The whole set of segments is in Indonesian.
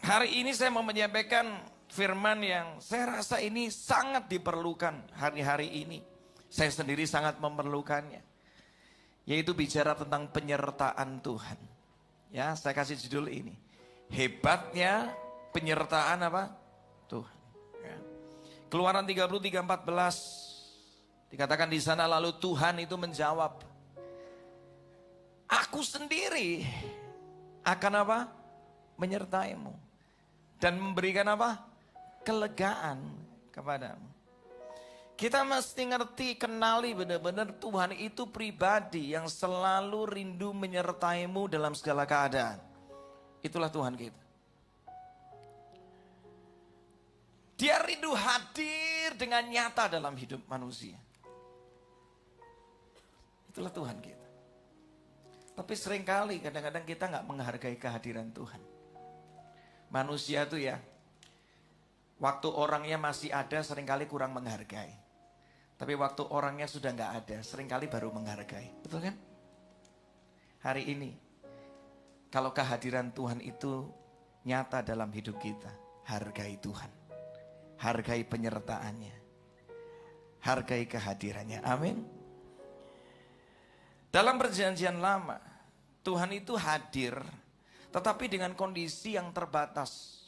Hari ini saya mau menyampaikan firman yang saya rasa ini sangat diperlukan hari-hari ini. Saya sendiri sangat memerlukannya. Yaitu bicara tentang penyertaan Tuhan. Ya, saya kasih judul ini. Hebatnya penyertaan apa? Tuhan. Ya. Keluaran 33:14 dikatakan di sana, lalu Tuhan itu menjawab, aku sendiri akan apa? Menyertaimu dan memberikan apa? Kelegaan kepadamu. Kita mesti ngerti, kenali benar-benar Tuhan itu pribadi yang selalu rindu menyertaimu dalam segala keadaan. Itulah Tuhan kita. Dia rindu hadir dengan nyata dalam hidup manusia. Itulah Tuhan kita. Tapi seringkali kadang-kadang kita nggak menghargai kehadiran Tuhan. Manusia tuh ya, waktu orangnya masih ada seringkali kurang menghargai. Tapi waktu orangnya sudah nggak ada, seringkali baru menghargai. Betul kan? Hari ini, kalau kehadiran Tuhan itu nyata dalam hidup kita, hargai Tuhan. Hargai penyertaannya. Hargai kehadirannya. Amin. Dalam perjanjian lama, Tuhan itu hadir, tetapi dengan kondisi yang terbatas.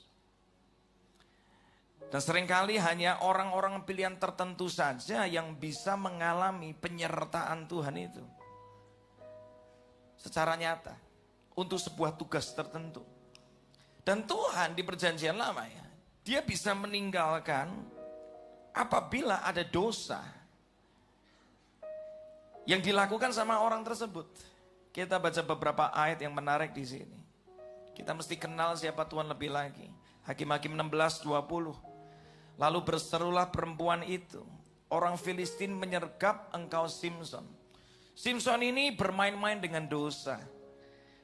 Dan seringkali hanya orang-orang pilihan tertentu saja yang bisa mengalami penyertaan Tuhan itu secara nyata untuk sebuah tugas tertentu. Dan Tuhan di perjanjian lama ya, dia bisa meninggalkan apabila ada dosa yang dilakukan sama orang tersebut. Kita baca beberapa ayat yang menarik di sini. Kita mesti kenal siapa Tuhan lebih lagi. Hakim-Hakim 16:20. Lalu berserulah perempuan itu, orang Filistin menyergap engkau Simson. Simson ini bermain-main dengan dosa.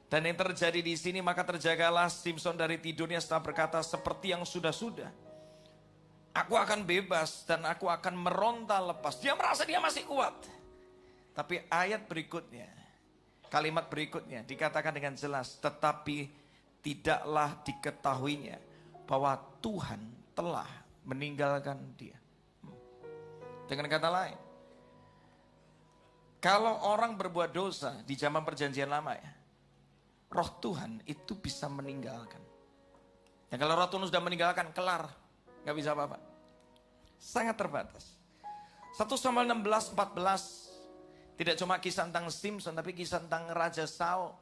Dan yang terjadi di sini, maka terjagalah Simson dari tidurnya setelah berkata, seperti yang sudah-sudah, aku akan bebas dan aku akan meronta lepas. Dia merasa dia masih kuat. Tapi ayat berikutnya, kalimat berikutnya dikatakan dengan jelas, tetapi tidaklah diketahuinya bahwa Tuhan telah meninggalkan dia. Dengan kata lain, kalau orang berbuat dosa di zaman perjanjian lama ya, roh Tuhan itu bisa meninggalkan. Dan kalau roh Tuhan sudah meninggalkan, kelar, gak bisa apa-apa. Sangat terbatas. 1 Samuel 16:14 tidak cuma kisah tentang Simson, tapi kisah tentang Raja Saul.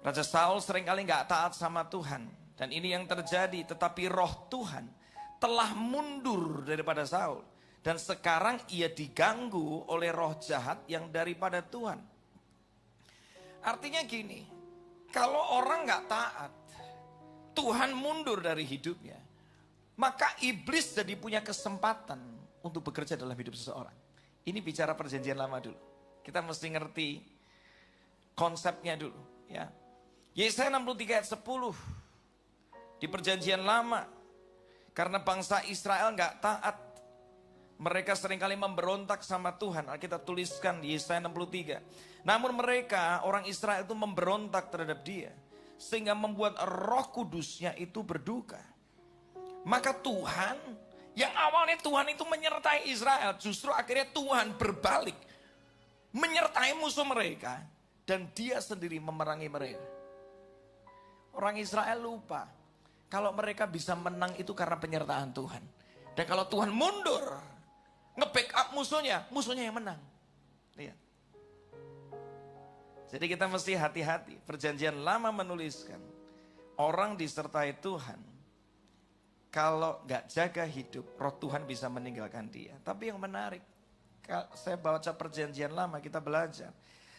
Raja Saul seringkali gak taat sama Tuhan. Dan ini yang terjadi, tetapi roh Tuhan telah mundur daripada Saul. Dan sekarang ia diganggu oleh roh jahat yang daripada Tuhan. Artinya gini, kalau orang gak taat, Tuhan mundur dari hidupnya, maka iblis jadi punya kesempatan untuk bekerja dalam hidup seseorang. Ini bicara perjanjian lama dulu. Kita mesti ngerti konsepnya dulu. Ya. Yesaya 63 ayat 10. Di perjanjian lama, karena bangsa Israel nggak taat, mereka seringkali memberontak sama Tuhan. Kita tuliskan di Yesaya 63. Namun mereka, orang Israel itu memberontak terhadap dia, sehingga membuat roh kudusnya itu berduka. Maka Tuhan, yang awalnya Tuhan itu menyertai Israel, justru akhirnya Tuhan berbalik, menyertai musuh mereka, dan dia sendiri memerangi mereka. Orang Israel lupa, kalau mereka bisa menang itu karena penyertaan Tuhan. Dan kalau Tuhan mundur, nge-backup musuhnya, musuhnya yang menang. Lihat. Jadi kita mesti hati-hati. Perjanjian lama menuliskan, orang disertai Tuhan, kalau gak jaga hidup, roh Tuhan bisa meninggalkan dia. Tapi yang menarik, saya baca perjanjian lama, kita belajar,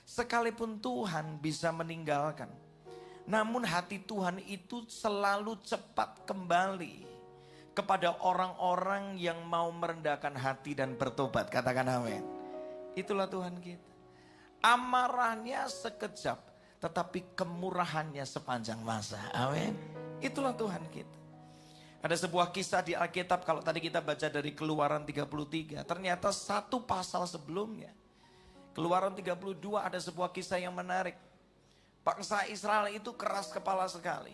sekalipun Tuhan bisa meninggalkan, namun hati Tuhan itu selalu cepat kembali kepada orang-orang yang mau merendahkan hati dan bertobat. Katakan amin. Itulah Tuhan kita. Amarahnya sekejap, tetapi kemurahannya sepanjang masa. Amin. Itulah Tuhan kita. Ada sebuah kisah di Alkitab, kalau tadi kita baca dari Keluaran 33, ternyata satu pasal sebelumnya, Keluaran 32, ada sebuah kisah yang menarik. Bangsa Israel itu keras kepala sekali.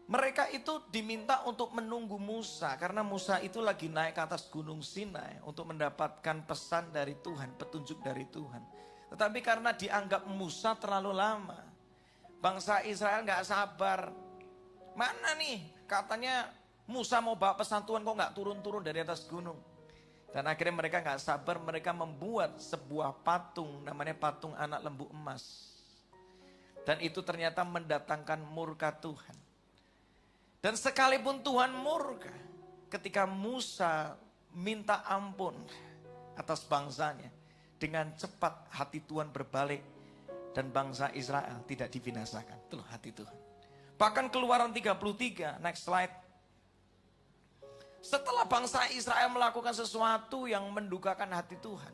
Mereka itu diminta untuk menunggu Musa karena Musa itu lagi naik ke atas gunung Sinai untuk mendapatkan pesan dari Tuhan, petunjuk dari Tuhan. Tetapi karena dianggap Musa terlalu lama, bangsa Israel nggak sabar. Mana nih katanya Musa mau bawa pesan Tuhan kok nggak turun-turun dari atas gunung. Dan akhirnya mereka nggak sabar, mereka membuat sebuah patung, namanya patung anak lembu emas. Dan itu ternyata mendatangkan murka Tuhan. Dan sekalipun Tuhan murka, ketika Musa minta ampun atas bangsanya, dengan cepat hati Tuhan berbalik dan bangsa Israel tidak dibinasakan. Itulah hati Tuhan. Bahkan Keluaran 33, next slide. Setelah bangsa Israel melakukan sesuatu yang mendukakan hati Tuhan,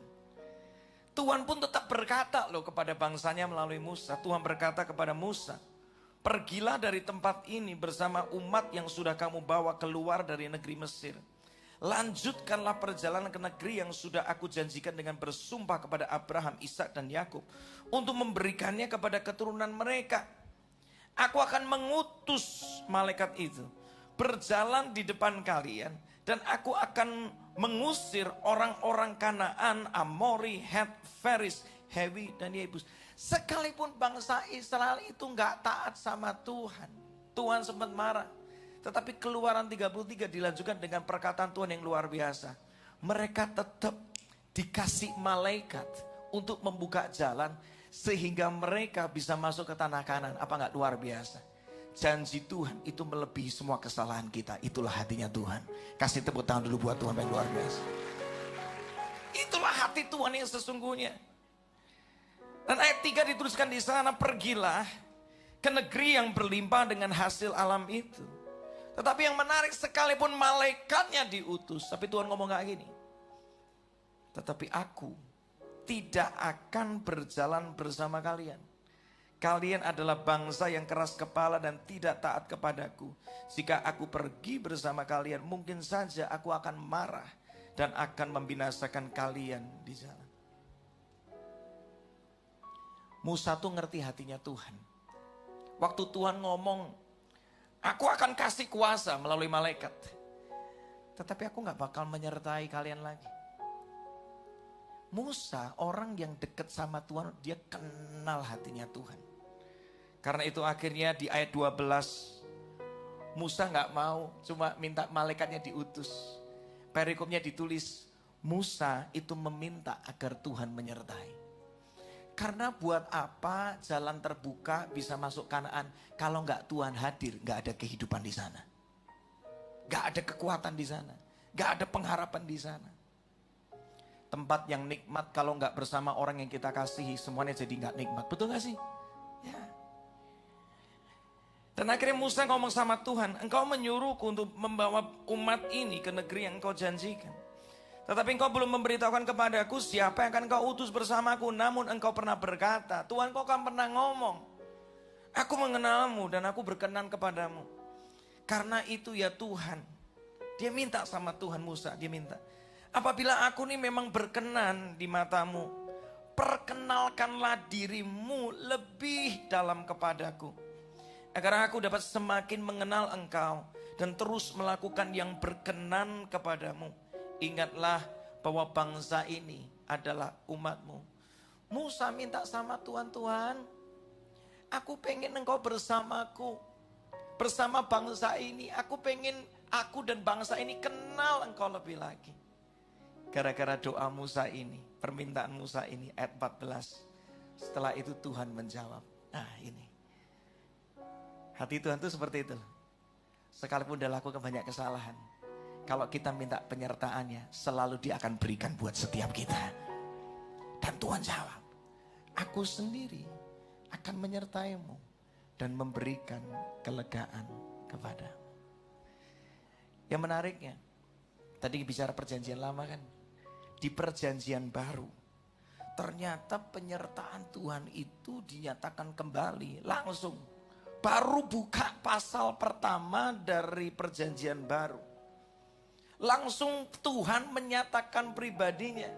Tuhan pun tetap berkata loh kepada bangsanya melalui Musa. Tuhan berkata kepada Musa, pergilah dari tempat ini bersama umat yang sudah kamu bawa keluar dari negeri Mesir. Lanjutkanlah perjalanan ke negeri yang sudah aku janjikan dengan bersumpah kepada Abraham, Ishak dan Yakub untuk memberikannya kepada keturunan mereka. Aku akan mengutus malaikat itu berjalan di depan kalian dan aku akan mengusir orang-orang Kanaan, Amori, Het, Feris, Hewi dan Yebus. Sekalipun bangsa Israel itu nggak taat sama Tuhan, Tuhan sempat marah. Tetapi Keluaran 33 dilanjutkan dengan perkataan Tuhan yang luar biasa. Mereka tetap dikasih malaikat untuk membuka jalan sehingga mereka bisa masuk ke tanah Kanaan. Apa nggak luar biasa? Janji Tuhan itu melebihi semua kesalahan kita. Itulah hatinya Tuhan. Kasih tepuk tangan dulu buat Tuhan yang luar biasa. Itulah hati Tuhan yang sesungguhnya. Dan ayat 3 dituliskan di sana, pergilah ke negeri yang berlimpah dengan hasil alam itu. Tetapi yang menarik, sekalipun malaikatnya diutus, tapi Tuhan ngomong kayak gini. Tetapi aku tidak akan berjalan bersama kalian. Kalian adalah bangsa yang keras kepala dan tidak taat kepadaku. Jika aku pergi bersama kalian, mungkin saja aku akan marah dan akan membinasakan kalian di jalan. Musa tuh ngerti hatinya Tuhan. Waktu Tuhan ngomong, aku akan kasih kuasa melalui malaikat. Tetapi aku gak bakal menyertai kalian lagi. Musa orang yang dekat sama Tuhan, dia kenal hatinya Tuhan. Karena itu akhirnya di ayat 12, Musa gak mau, cuma minta malaikatnya diutus. Perikopnya ditulis, Musa itu meminta agar Tuhan menyertai. Karena buat apa jalan terbuka bisa masuk Kanaan kalau nggak Tuhan hadir, nggak ada kehidupan di sana, nggak ada kekuatan di sana, nggak ada pengharapan di sana. Tempat yang nikmat kalau nggak bersama orang yang kita kasihi, semuanya jadi nggak nikmat, betul nggak sih? Ya. Dan akhirnya Musa ngomong sama Tuhan, engkau menyuruhku untuk membawa umat ini ke negeri yang engkau janjikan. Tetapi engkau belum memberitahukan kepadaku siapa yang akan engkau utus bersamaku. Namun engkau pernah berkata, Tuhan kau kan pernah ngomong, aku mengenalmu dan aku berkenan kepadamu. Karena itu ya Tuhan, dia minta sama Tuhan Musa, dia minta. Apabila aku nih memang berkenan di matamu, perkenalkanlah dirimu lebih dalam kepadaku. Agar aku dapat semakin mengenal engkau dan terus melakukan yang berkenan kepadamu. Ingatlah bahwa bangsa ini adalah umatmu. Musa minta sama Tuhan, Tuhan, aku pengen engkau bersamaku. Bersama bangsa ini, aku pengen aku dan bangsa ini kenal engkau lebih lagi. Gara-gara doa Musa ini, permintaan Musa ini, ayat 14. Setelah itu Tuhan menjawab. Nah ini. Hati Tuhan itu seperti itu. Sekalipun udah lakukan banyak kesalahan, kalau kita minta penyertaannya, selalu dia akan berikan buat setiap kita. Dan Tuhan jawab, aku sendiri akan menyertaimu dan memberikan kelegaan kepadamu. Yang menariknya, tadi bicara perjanjian lama kan, di perjanjian baru, ternyata penyertaan Tuhan itu dinyatakan kembali langsung. Baru buka pasal pertama dari perjanjian baru. Langsung Tuhan menyatakan pribadinya.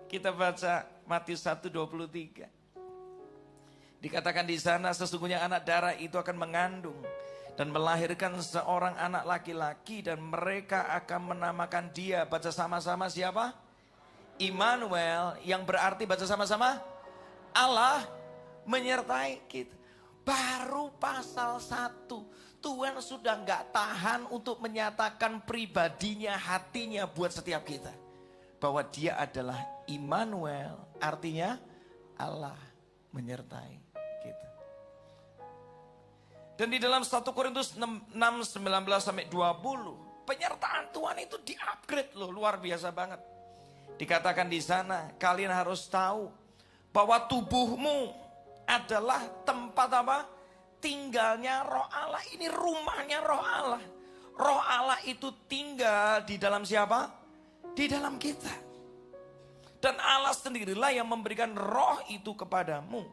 Kita baca Matius 1:23. Dikatakan di sana, sesungguhnya anak darah itu akan mengandung dan melahirkan seorang anak laki-laki dan mereka akan menamakan dia, baca sama-sama siapa? Immanuel, yang berarti baca sama-sama Allah menyertai kita. Baru pasal 1 Tuhan sudah gak tahan untuk menyatakan pribadinya, hatinya buat setiap kita. Bahwa dia adalah Immanuel, artinya Allah menyertai kita. Dan di dalam 1 Korintus 6, 19-20, penyertaan Tuhan itu di-upgrade loh, luar biasa banget. Dikatakan di sana, kalian harus tahu bahwa tubuhmu adalah tempat apa? Tinggalnya Roh Allah. Ini rumahnya Roh Allah. Roh Allah itu tinggal di dalam siapa? Di dalam kita. Dan Allah sendirilah yang memberikan roh itu kepadamu.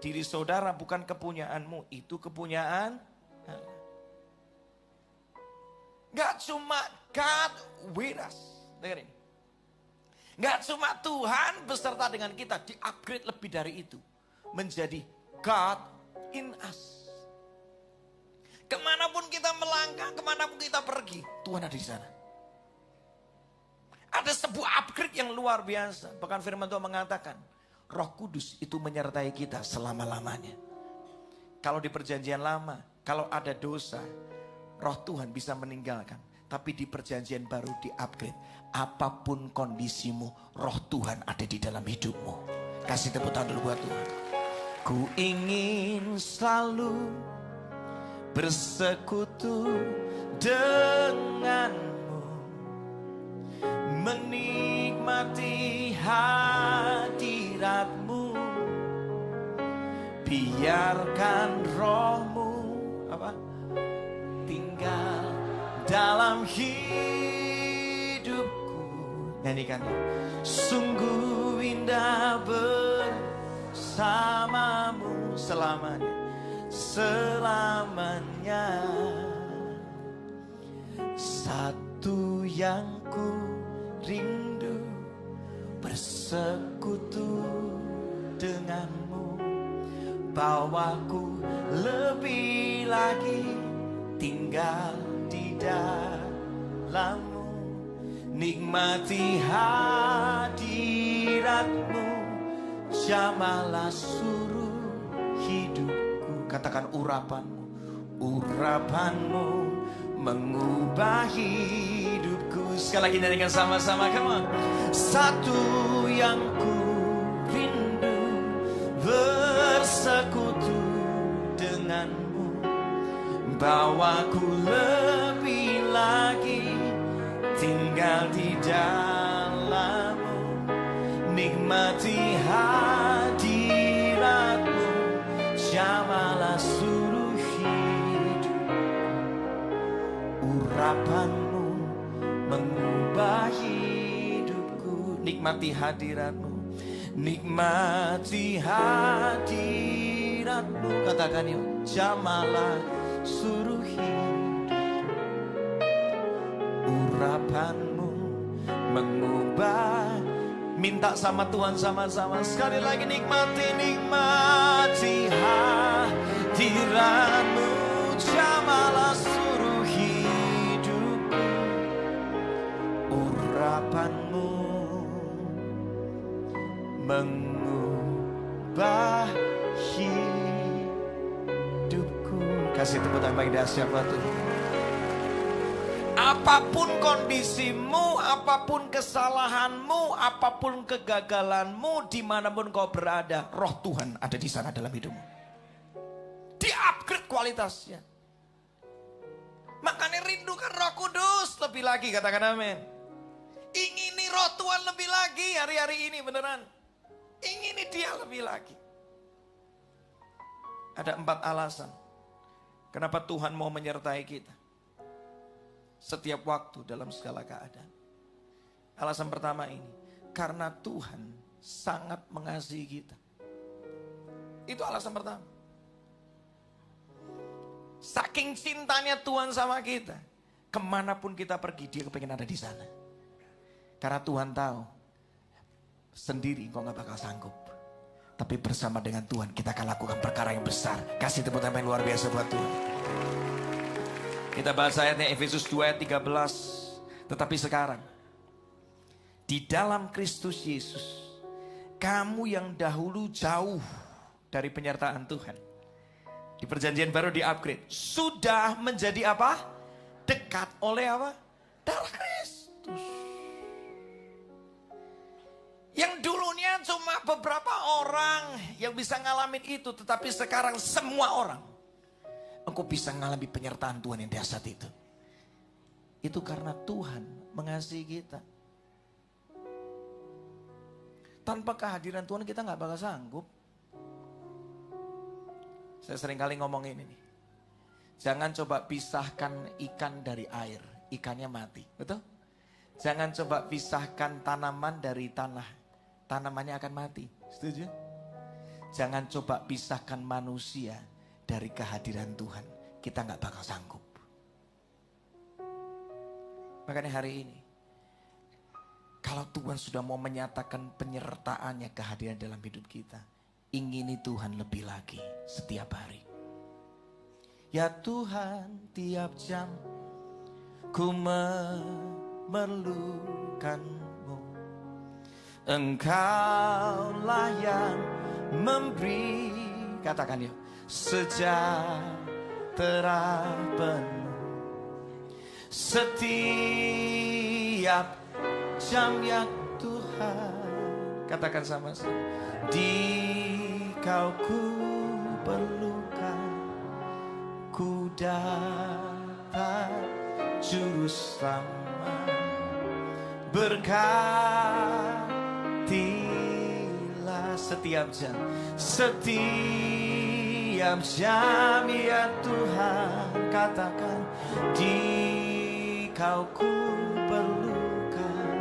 Diri saudara bukan kepunyaanmu, itu kepunyaan Allah. Gak cuma God with us. Dengerin. Gak cuma Tuhan beserta dengan kita, di-upgrade lebih dari itu. Menjadi God in us. Kemanapun kita melangkah, kemanapun kita pergi, Tuhan ada di sana. Ada sebuah upgrade yang luar biasa. Bahkan firman Tuhan mengatakan, Roh Kudus itu menyertai kita selama-lamanya. Kalau di perjanjian lama, kalau ada dosa, Roh Tuhan bisa meninggalkan. Tapi di perjanjian baru di-upgrade. Apapun kondisimu, Roh Tuhan ada di dalam hidupmu. Kasih tepuk tangan dulu buat Tuhan. Ku ingin selalu bersekutu denganmu, menikmati hadiratmu, biarkan rohmu apa? Tinggal dalam hidupku. Nyanyikan ya. Sungguh indah bersamamu selamanya, selamanya. Satu yang ku rindu, bersekutu denganmu, bawaku lebih lagi tinggal di dalammu, nikmati hadiratmu, jamalah suruh hidupku. Katakan urapanmu, urapanmu mengubah hidupku. Sekali lagi nyanyikan sama-sama, come on. Satu yang ku rindu, bersekutu denganmu, bawaku lebih lagi tinggal di dalammu, nikmati hadiratmu, jamalah suruh hidup. Urapanmu mengubah hidupku, nikmati hadiratmu, nikmati hadiratmu. Katakan yuk, jamalah suruh hidup. Urapanmu mengubah. Minta sama Tuhan sama-sama sekali lagi, nikmati, nikmati hadiratmu, jamalah suruh hidupku. Urapanmu mengubah hidupku. Kasih tepuk tangan bagi dahsyat Tuhan. Apapun kondisimu, apapun kesalahanmu, apapun kegagalanmu, dimanapun kau berada, Roh Tuhan ada di sana dalam hidupmu. Di-upgrade kualitasnya. Makanya rindukan Roh Kudus lebih lagi, katakan amin. Ingini Roh Tuhan lebih lagi hari-hari ini, beneran. Ingini dia lebih lagi. Ada 4 alasan kenapa Tuhan mau menyertai kita setiap waktu dalam segala keadaan. Alasan pertama ini, karena Tuhan sangat mengasihi kita. Itu alasan pertama. Saking cintanya Tuhan sama kita, kemanapun kita pergi, dia kepengen ada di sana. Karena Tuhan tahu, sendiri kau gak bakal sanggup. Tapi bersama dengan Tuhan kita akan lakukan perkara yang besar. Kasih tepuk tangan yang luar biasa buat Tuhan. Kita bahas ayatnya Efesus 2 ayat 13. Tetapi sekarang, di dalam Kristus Yesus, kamu yang dahulu jauh dari penyertaan Tuhan, di perjanjian baru di-upgrade, sudah menjadi apa? Dekat oleh apa? Darah Kristus. Yang dulunya cuma beberapa orang yang bisa ngalamin itu, tetapi sekarang semua orang. Engkau bisa mengalami penyertaan Tuhan yang dahsyat itu. Itu karena Tuhan mengasihi kita. Tanpa kehadiran Tuhan kita gak bakal sanggup. Saya sering kali ngomong ini nih. Jangan coba pisahkan ikan dari air. Ikannya mati. Betul? Jangan coba pisahkan tanaman dari tanah. Tanamannya akan mati. Setuju? Jangan coba pisahkan manusia dari kehadiran Tuhan, kita gak bakal sanggup. Makanya hari ini, kalau Tuhan sudah mau menyatakan penyertaannya, kehadiran dalam hidup kita, ingini Tuhan lebih lagi setiap hari. Ya Tuhan, tiap jam ku memerlukan-Mu. Engkaulah yang memberi, katakan ya, sejahtera penuh setiap jam ya Tuhan. Katakan sama-sama. Di Kau ku perlukan, ku datang Juru Selamat. Berkatilah setiap jam, setiap jam ya Tuhan. Katakan, di Kau ku perlukan,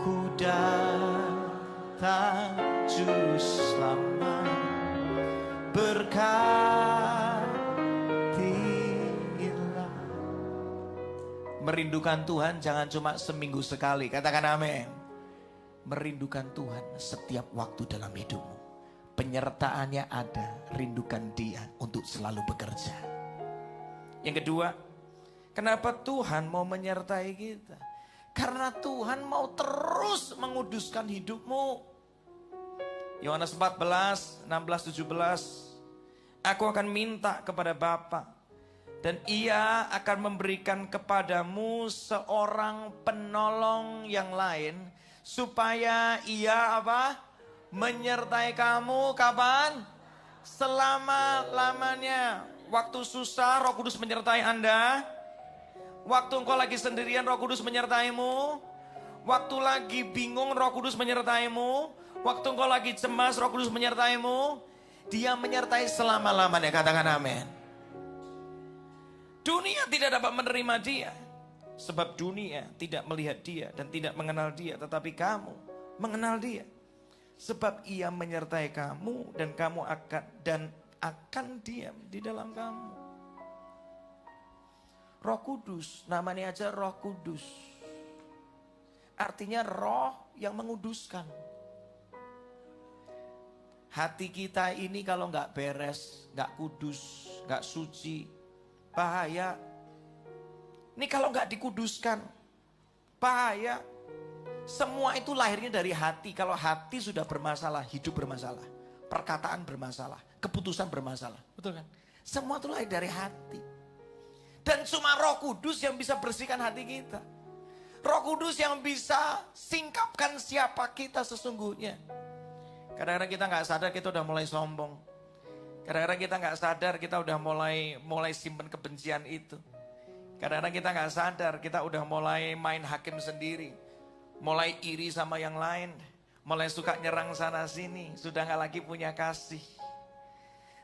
ku datang Juru Selamat. Berkatilah. Merindukan Tuhan jangan cuma seminggu sekali. Katakan amin. Merindukan Tuhan setiap waktu dalam hidupmu. Penyertaannya ada, rindukan Dia untuk selalu bekerja. Yang kedua, kenapa Tuhan mau menyertai kita? Karena Tuhan mau terus menguduskan hidupmu. Yohanes 14, 16, 17. Aku akan minta kepada Bapa, dan Ia akan memberikan kepadamu seorang penolong yang lain, supaya Ia apa? Menyertai kamu kapan? Selama-lamanya. Waktu susah, Roh Kudus menyertai Anda. Waktu engkau lagi sendirian, Roh Kudus menyertaimu. Waktu lagi bingung, Roh Kudus menyertaimu. Waktu engkau lagi cemas, Roh Kudus menyertaimu. Dia menyertai selama-lamanya. Katakan amin. Dunia tidak dapat menerima Dia, sebab dunia tidak melihat Dia dan tidak mengenal Dia. Tetapi kamu mengenal Dia, sebab Ia menyertai kamu dan kamu akan diam di dalam kamu. Roh Kudus, namanya aja Roh Kudus. Artinya roh yang menguduskan. Hati kita ini kalau nggak beres, nggak kudus, nggak suci, bahaya. Ini kalau nggak dikuduskan, bahaya. Semua itu lahirnya dari hati. Kalau hati sudah bermasalah, hidup bermasalah, perkataan bermasalah, keputusan bermasalah. Betul kan? Semua itu lahir dari hati. Dan cuma Roh Kudus yang bisa bersihkan hati kita. Roh Kudus yang bisa singkapkan siapa kita sesungguhnya. Kadang-kadang kita nggak sadar kita udah mulai sombong. Kadang-kadang kita nggak sadar kita udah mulai simpen kebencian itu. Kadang-kadang kita nggak sadar kita udah mulai main hakim sendiri. Mulai iri sama yang lain. Mulai suka nyerang sana sini. Sudah nggak lagi punya kasih.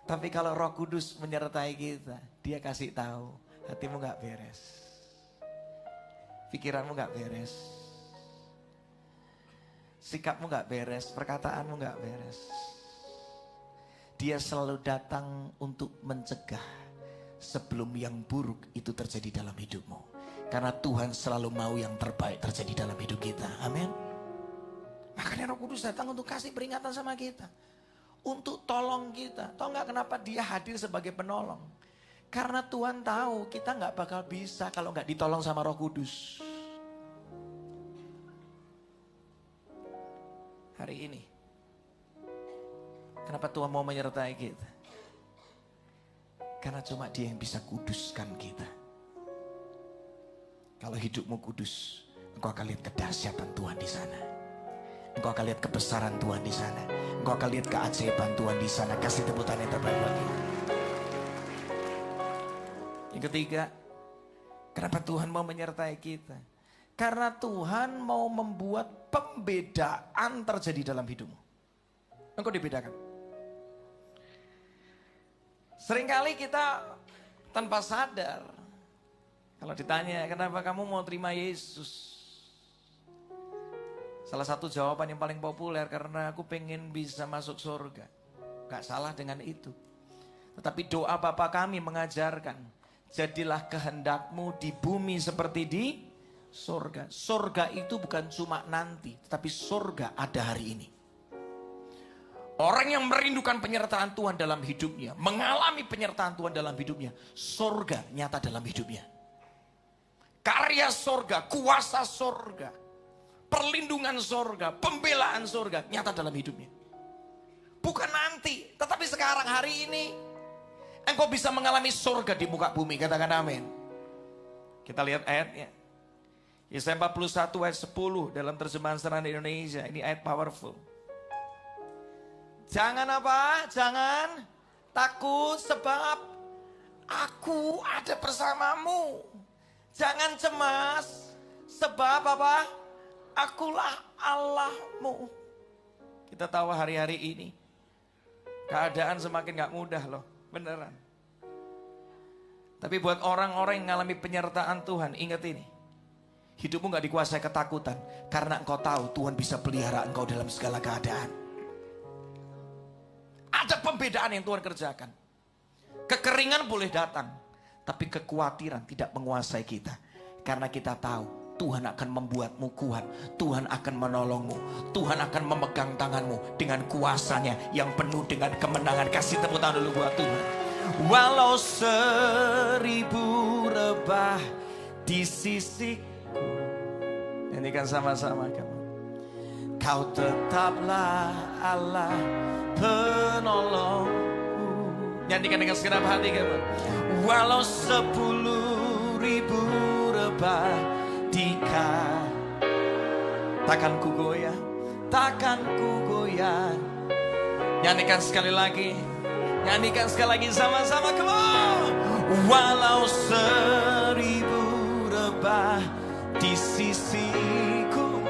Tapi kalau Roh Kudus menyertai kita, Dia kasih tahu, hatimu gak beres. Pikiranmu gak beres. Sikapmu gak beres, perkataanmu gak beres. Dia selalu datang untuk mencegah sebelum yang buruk itu terjadi dalam hidupmu. Karena Tuhan selalu mau yang terbaik terjadi dalam hidup kita. Amin. Makanya Roh Kudus datang untuk kasih peringatan sama kita. Untuk tolong kita. Tahu gak kenapa Dia hadir sebagai penolong? Karena Tuhan tahu kita nggak bakal bisa kalau nggak ditolong sama Roh Kudus. Hari ini, kenapa Tuhan mau menyertai kita? Karena cuma Dia yang bisa kuduskan kita. Kalau hidupmu kudus, engkau akan lihat kedahsyatan Tuhan di sana. Engkau akan lihat kebesaran Tuhan di sana. Engkau akan lihat keajaiban Tuhan di sana. Kasih tepuk tangan yang terbaik buat Tuhan. Yang ketiga, kenapa Tuhan mau menyertai kita? Karena Tuhan mau membuat pembedaan terjadi dalam hidupmu. Engkau dibedakan. Seringkali kita tanpa sadar, kalau ditanya kenapa kamu mau terima Yesus, salah satu jawaban yang paling populer, karena aku pengen bisa masuk surga. Gak salah dengan itu. Tetapi doa Bapa kami mengajarkan, jadilah kehendakmu di bumi seperti di surga. Surga itu bukan cuma nanti, tetapi surga ada hari ini. Orang yang merindukan penyertaan Tuhan dalam hidupnya, mengalami penyertaan Tuhan dalam hidupnya, surga nyata dalam hidupnya. Karya surga, kuasa surga, perlindungan surga, pembelaan surga nyata dalam hidupnya. Bukan nanti, tetapi sekarang, hari ini engkau bisa mengalami surga di muka bumi. Katakan amin. Kita lihat ayatnya. Yesaya 41 ayat 10 dalam terjemahan Sederhana Indonesia. Ini ayat powerful. Jangan apa? Jangan takut sebab aku ada bersamamu. Jangan cemas sebab apa? Akulah Allahmu. Kita tahu hari-hari ini keadaan semakin gak mudah loh. Beneran. Tapi buat orang-orang yang mengalami penyertaan Tuhan, ingat ini. Hidupmu gak dikuasai ketakutan. Karena engkau tahu Tuhan bisa pelihara engkau dalam segala keadaan. Ada pembedaan yang Tuhan kerjakan. Kekeringan boleh datang, tapi kekhawatiran tidak menguasai kita. Karena kita tahu Tuhan akan membuatmu kuat. Tuhan akan menolongmu. Tuhan akan memegang tanganmu dengan kuasanya yang penuh dengan kemenangan. Kasih tepuk tangan dulu buat Tuhan. Walau 1000 rebah di sisiku. Nyanyikan sama-sama kamu. Kau tetaplah Allah penolongku. Nyanyikan dengan segenap hati kamu. Walau 10.000 rebah takkan ku goyah, takkan ku goyah. Nyanyikan sekali lagi. Nyanyikan sekali lagi sama-sama. Come on. Walau 1000 rebah di sisiku,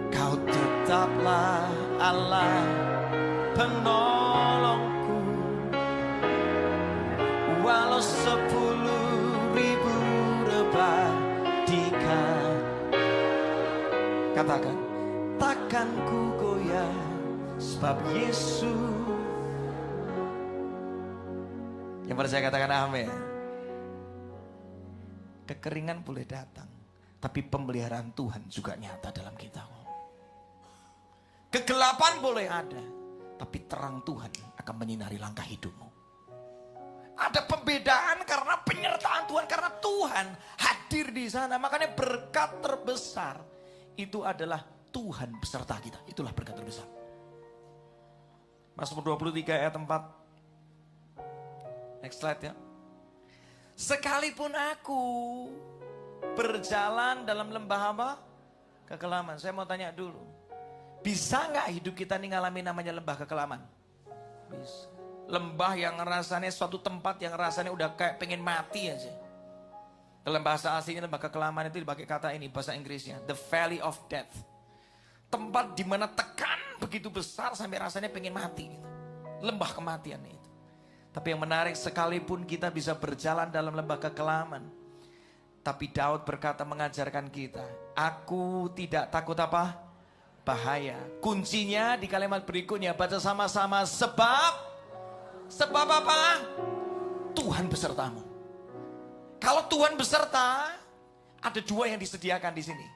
kau tetaplah Allah penolongku. Walau 10.000 rebah katakan, takkan ku goyah sebab Yesus. Yang percaya katakan amin. Kekeringan boleh datang, tapi pemeliharaan Tuhan juga nyata dalam kita. Kegelapan boleh ada, tapi terang Tuhan akan menyinari langkah hidupmu. Ada pembedaan karena penyertaan Tuhan, karena Tuhan hadir di sana. Makanya berkat terbesar itu adalah Tuhan beserta kita. Itulah berkat terbesar. Mazmur 23 ayat 4. Next slide ya. Sekalipun aku berjalan dalam lembah apa? Kekelaman. Saya mau tanya dulu. Bisa gak hidup kita ini ngalamin namanya lembah kekelaman? Bisa. Lembah yang rasanya suatu tempat yang rasanya udah kayak pengen mati aja. Dalam bahasa aslinya lembah kekelaman itu dipakai kata ini, bahasa Inggrisnya, the valley of death. Tempat di mana tekan begitu besar sampai rasanya pengen mati gitu. Lembah kematian itu. Tapi yang menarik, sekalipun kita bisa berjalan dalam lembah kekelaman, tapi Daud berkata mengajarkan kita, aku tidak takut apa? Bahaya. Kuncinya di kalimat berikutnya, baca sama-sama, sebab apa? Tuhan besertamu. Kalau Tuhan beserta, ada dua yang disediakan di sini.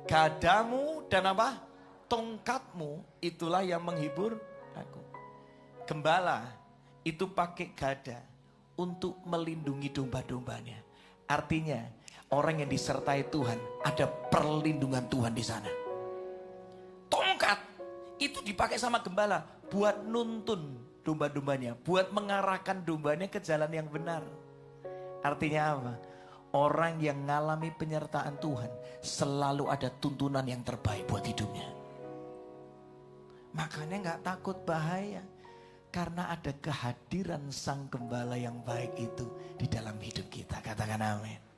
Gadamu dan apa? Tongkatmu, itulah yang menghibur aku. Gembala itu pakai gada untuk melindungi domba-dombanya. Artinya orang yang disertai Tuhan, ada perlindungan Tuhan di sana. Tongkat itu dipakai sama gembala buat nuntun domba-dombanya, buat mengarahkan dombanya ke jalan yang benar. Artinya apa? Orang yang mengalami penyertaan Tuhan selalu ada tuntunan yang terbaik buat hidupnya. Makanya nggak takut bahaya, karena ada kehadiran Sang Gembala yang baik itu di dalam hidup kita. Katakan amin.